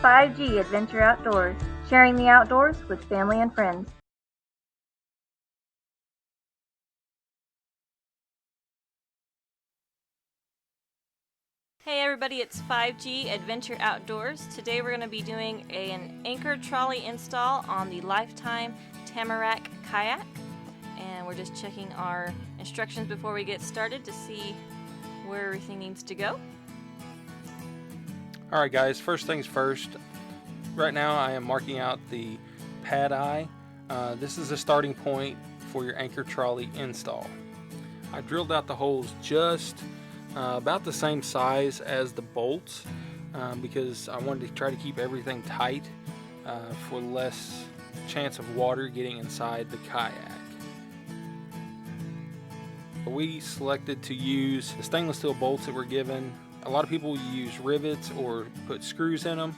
5G Adventure Outdoors, sharing the outdoors with family and friends. Hey everybody, it's 5G Adventure Outdoors. Today we're going to be doing an anchor trolley install on the LIFETIME Tamarack kayak. And we're just checking our instructions before we get started to see where everything needs to go. Alright guys, first things first. Right now I am marking out the pad eye. This is a starting point for your anchor trolley install. I drilled out the holes just about the same size as the bolts because I wanted to try to keep everything tight for less chance of water getting inside the kayak. We selected to use the stainless steel bolts that were given. A lot of people use rivets or put screws in them,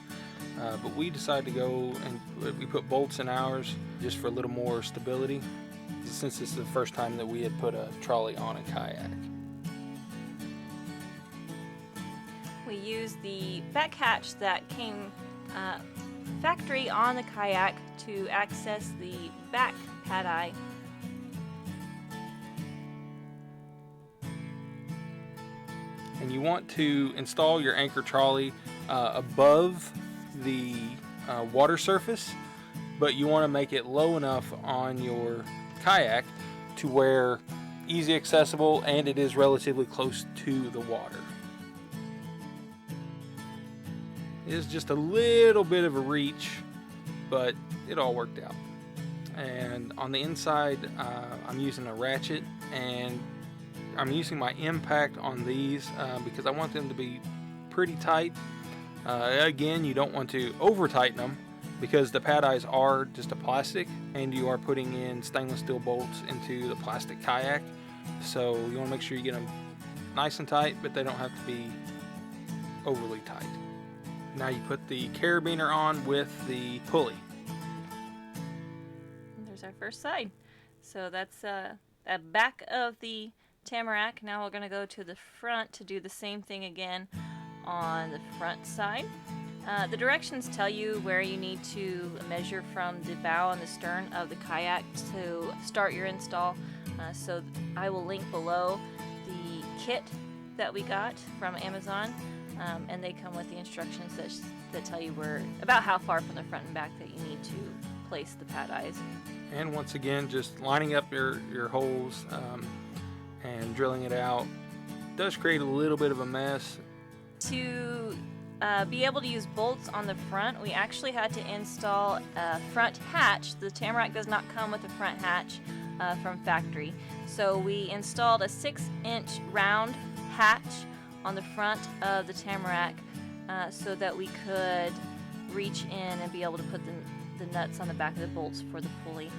but we decided to go and we put bolts in ours just for a little more stability, since this is the first time that we had put a trolley on a kayak. We used the back hatch that came factory on the kayak to access the back pad eye. And you want to install your anchor trolley above the water surface, but you want to make it low enough on your kayak to where easy accessible and it is relatively close to the water. It is just a little bit of a reach, but it all worked out. And on the inside, I'm using a ratchet, and I'm using my impact on these because I want them to be pretty tight. Again, you don't want to over tighten them because the pad eyes are just a plastic, and you are putting in stainless steel bolts into the plastic kayak. So you want to make sure you get them nice and tight, but they don't have to be overly tight. Now you put the carabiner on with the pulley. There's our first side. So that's the back of the Tamarack. Now we're going to go to the front to do the same thing again on the front side. The directions tell you where you need to measure from the bow and the stern of the kayak to start your install. So I will link below the kit that we got from Amazon. And they come with the instructions that tell you about how far from the front and back that you need to place the pad eyes. And once again, just lining up your holes and drilling it out does create a little bit of a mess. To be able to use bolts on the front, we actually had to install a front hatch. The Tamarack does not come with a front hatch from factory. So we installed a 6-inch round hatch on the front of the Tamarack so that we could reach in and be able to put the nuts on the back of the bolts for the pulley.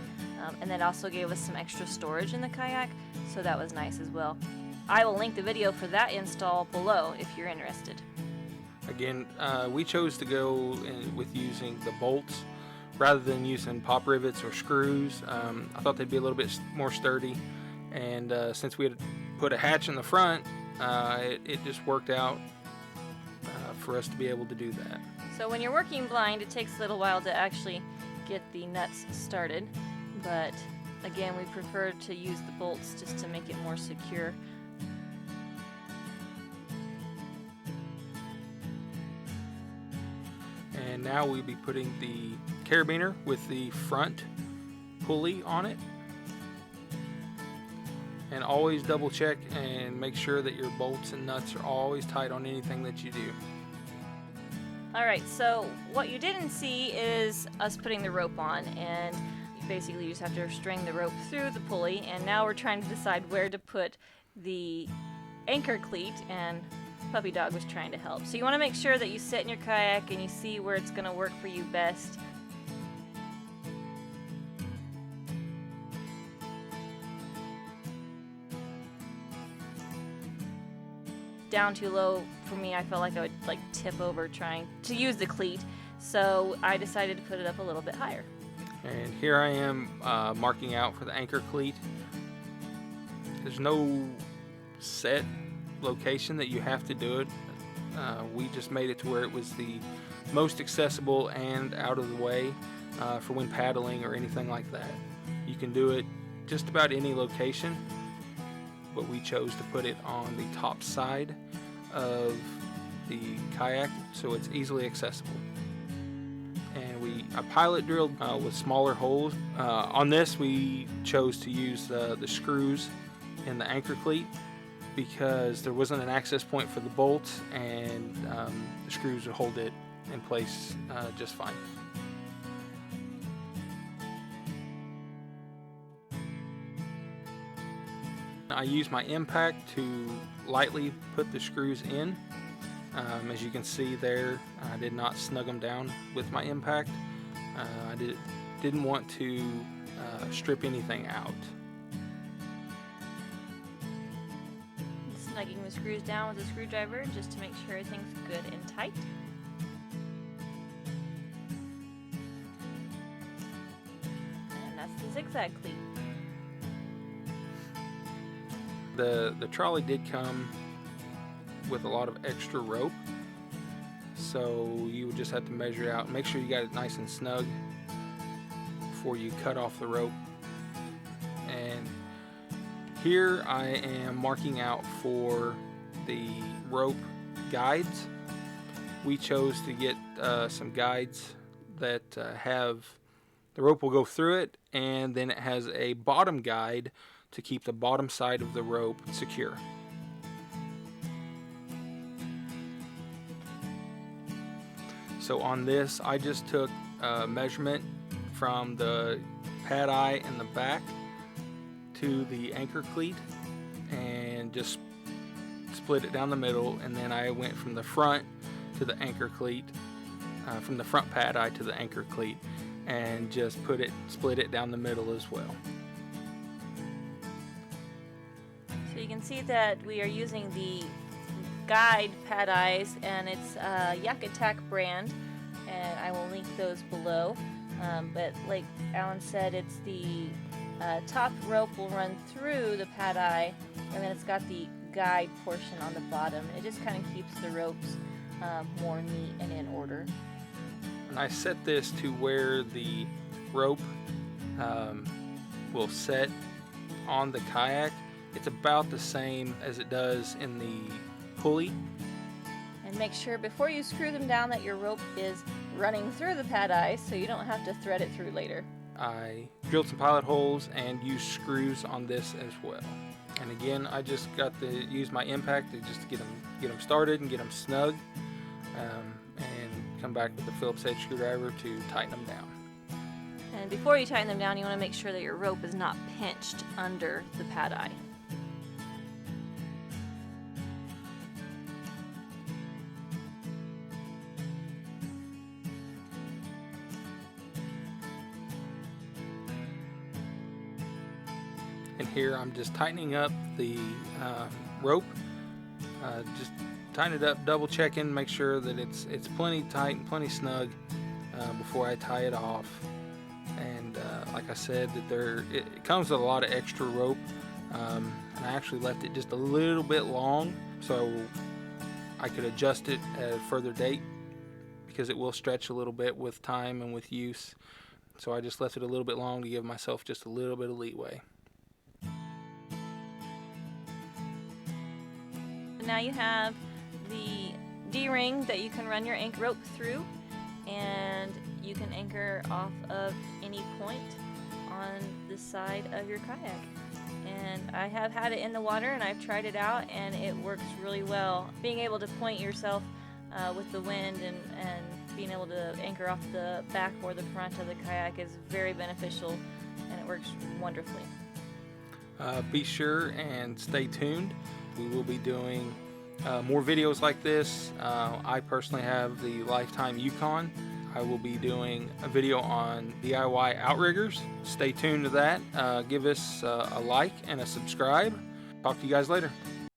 And that also gave us some extra storage in the kayak, so that was nice as well. I will link the video for that install below if you're interested. Again, we chose to go with using the bolts rather than using pop rivets or screws. I thought they'd be a little bit more sturdy, and since we had put a hatch in the front, it just worked out for us to be able to do that. So when you're working blind, it takes a little while to actually get the nuts started, but again, we prefer to use the bolts just to make it more secure. And now we'll be putting the carabiner with the front pulley on it. And always double check and make sure that your bolts and nuts are always tight on anything that you do. Alright, so what you didn't see is us putting the rope on, and basically you just have to string the rope through the pulley, and now we're trying to decide where to put the anchor cleat, and Puppy Dog was trying to help. So you want to make sure that you sit in your kayak and you see where it's going to work for you best. Down too low for me, I felt like I would tip over trying to use the cleat, so I decided to put it up a little bit higher. And here I am marking out for the anchor cleat. There's no set location that you have to do it. We just made it to where it was the most accessible and out of the way for when paddling or anything like that. You can do it just about any location, but we chose to put it on the top side of the kayak so it's easily accessible. And I pilot drilled with smaller holes. On this we chose to use the screws in the anchor cleat because there wasn't an access point for the bolts, and the screws would hold it in place just fine. I used my impact to lightly put the screws in. As you can see there, I did not snug them down with my impact. I didn't want to strip anything out. Snugging the screws down with a screwdriver just to make sure everything's good and tight. And that's the zigzag cleat. The trolley did come with a lot of extra rope, so you would just have to measure out, make sure you got it nice and snug before you cut off the rope. And here I am marking out for the rope guides. We chose to get some guides that have the rope will go through it, and then it has a bottom guide to keep the bottom side of the rope secure. So on this, I just took a measurement from the pad eye in the back to the anchor cleat and just split it down the middle, and then I went from the front to the anchor cleat, from the front pad eye to the anchor cleat, and just split it down the middle as well. So you can see that we are using the guide pad eyes, and it's Yak Attack brand, and I will link those below. But like Alan said, it's the top rope will run through the pad eye, and then it's got the guide portion on the bottom. It just kind of keeps the ropes more neat and in order. And I set this to where the rope will set on the kayak. It's about the same as it does in the pulley. And make sure before you screw them down that your rope is running through the pad eye so you don't have to thread it through later. I drilled some pilot holes and used screws on this as well. And again, I just use my impact to just get them started and get them snug, and come back with the Phillips head screwdriver to tighten them down. And before you tighten them down, you want to make sure that your rope is not pinched under the pad eye. And here I'm just tightening up the rope, just tighten it up, double checking, make sure that it's plenty tight and plenty snug before I tie it off. And like I said, that it comes with a lot of extra rope, and I actually left it just a little bit long so I could adjust it at a further date, because it will stretch a little bit with time and with use. So I just left it a little bit long to give myself just a little bit of leeway. Now you have the D-ring that you can run your anchor rope through, and you can anchor off of any point on the side of your kayak. And I have had it in the water and I've tried it out, and it works really well. Being able to point yourself with the wind and being able to anchor off the back or the front of the kayak is very beneficial, and it works wonderfully. Be sure and stay tuned. We will be doing more videos like this. I personally have the Lifetime Yukon. I will be doing a video on DIY outriggers. Stay tuned to that. Give us a like and a subscribe. Talk to you guys later.